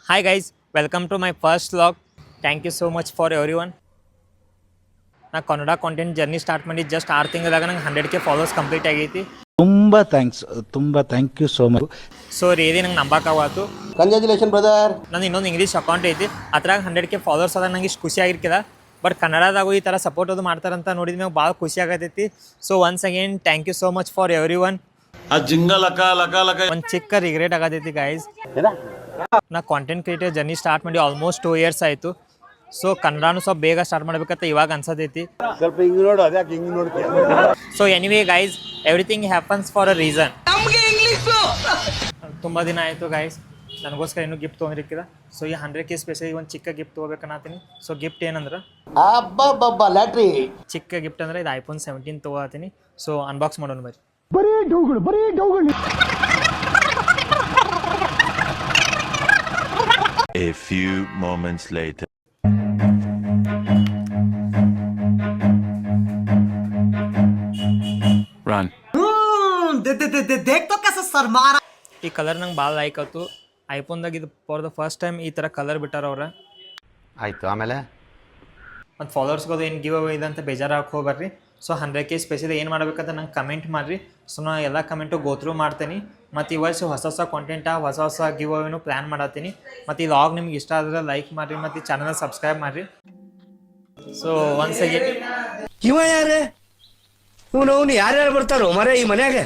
Hi guys, welcome to my first vlog. Thank you so much for everyone. ನಾ Kannada content journey start ಮಾಡಿ just 6 ತಿಂಗಳಾಗ ನಂಗೆ 100K followers complete ಆಗೈತಿ. ತುಂಬ thank you so much. So ರೀದಿ ನಂಗೆ ನಂಬಕ್ಕಾಗತ್ತು. Congratulation brother. ನಂದು ಇನ್ನೊಂದು ಇಂಗ್ಲೀಷ್ ಅಕೌಂಟ್ ಐತಿ, ಅದ್ರಾಗ 100K ಫಾಲೋವರ್ಸ್ ಅದಾಗ ನಂಗೆ ಇಷ್ಟು ಖುಷಿ ಆಗಿರ್ಕಿಲ್ಲ. ಬಟ್ ಕನ್ನಡದಾಗೂ ಈ ಥರ ಸಪೋರ್ಟ್ ಅದು ಮಾಡ್ತಾರಂತ ನೋಡಿದ ಮ್ಯಾಗ ಭಾಳ ಖುಷಿ ಆಗತೈತಿ. So once again thank you so much for everyone. ಒಂದು ಚಿಕ್ಕ ರಿಗ್ರೆಟ್ ಆಗತೈತಿ ಗೈಸ್. ನಾ ಕಾಂಟೆಂಟ್ ಕ್ರಿಯೇಟರ್ ಜರ್ನಿ ಸ್ಟಾರ್ಟ್ ಮಾಡಿ ಆಲ್ಮೋಸ್ಟ್ 2 years ಆಯಿತು. ಸೊ ಕನ್ನಡನೂ ಸ್ವಲ್ಪ ಬೇಗ ಸ್ಟಾರ್ಟ್ ಮಾಡ್ಬೇಕಂತ ಇವಾಗ ಅನ್ಸತೈತಿ. ಸ್ವಲ್ಪ ಹಿಂಗ್ ನೋಡು, ಅದ್ಯಾಕೆ ಹಿಂಗ್ ನೋಡ್ತೀಯ? So anyway guys, everything happens for a reason. ತುಂಬ ದಿನ ಆಯಿತು ಗೈಸ್, ನನಗೋಸ್ಕರ ಇನ್ನೂ ಗಿಫ್ಟ್ ತೊಗೊಂಡಿರ್ಕಿಲ್ಲ. ಸೊ ಈ 100K ಸ್ಪೆಷಲ್ ಒಂದು ಚಿಕ್ಕ ಗಿಫ್ಟ್ ತೊಗೋಬೇಕನ್ನತ್ತೀನಿ. ಸೊ ಗಿಫ್ಟ್ ಏನಂದ್ರೆ ಅಬ್ಬಬ್ಬಬ್ಬ ಲ್ಯಾಟ್ರಿ. ಚಿಕ್ಕ ಗಿಫ್ಟ್ ಅಂದರೆ ಇದು iPhone 17 ತೊಗೋತೀನಿ. ಸೊ ಅನ್ಬಾಕ್ಸ್ ಮಾಡೋಣ ಬರ್ರಿ. ಬರೀ ಡೌಗಳು. A few moments later. Run. ಈ ಕಲರ್ ನಂಗೆ ಭಾಳ ಲೈಕ್ ಆಯ್ತು. ಐಫೋನ್ದಾಗ ಇದು ಫಾರ್ ದ ಫಸ್ಟ್ ಟೈಮ್ ಈ ಥರ ಕಲರ್ ಬಿಟ್ಟಾರ ಅವ್ರ. ಆಯ್ತು, ಆಮೇಲೆ ಮತ್ತು ಫಾಲೋವರ್ಸ್ಗೋದು ಏನು ಗಿವ್ ಅವೇ ಇದೆ ಅಂತ ಬೇಜಾರಾಗಿ ಹೋಗ್ಬರ್ರಿ. ಸೊ 100K ಸ್ಪೆಷಲ್ ಏನು ಮಾಡ್ಬೇಕಂತ ನಂಗೆ ಕಮೆಂಟ್ ಮಾಡಿರಿ. ಸೊ ನಾನು ಎಲ್ಲ ಕಮೆಂಟು ಗೋತ್ರೂ ಮಾಡ್ತೀನಿ. ಮತ್ತು ಈ ವರ್ಷ ಹೊಸ ಕಂಟೆಂಟ ಹೊಸ ಗಿವ್ ಅವೇನು ಪ್ಲ್ಯಾನ್ ಮಾಡತ್ತೀನಿ. ಮತ್ತು ಈ ಲಾಗ್ ನಿಮ್ಗೆ ಇಷ್ಟ ಆದರೆ ಲೈಕ್ ಮಾಡಿರಿ ಮತ್ತು ಈ ಚಾನಲ್ನ ಸಬ್ಸ್ಕ್ರೈಬ್ ಮಾಡಿರಿ. ಸೊ ಒನ್ಸ್ ಅಗೇನ್ ಇವ ಯಾರೇ ಅವನು ಯಾರ್ಯಾರು ಬರ್ತಾರೋ ಮರ ಈ ಮನ್ಯಾಗ.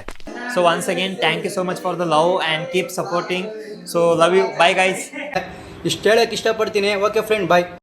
So once again thank you so much for the love and keep supporting. So love you. Bye guys. ಇಷ್ಟು ಹೇಳಕ್ಕೆ ಇಷ್ಟಪಡ್ತೀನಿ. ಓಕೆ ಫ್ರೆಂಡ್, ಬಾಯ್.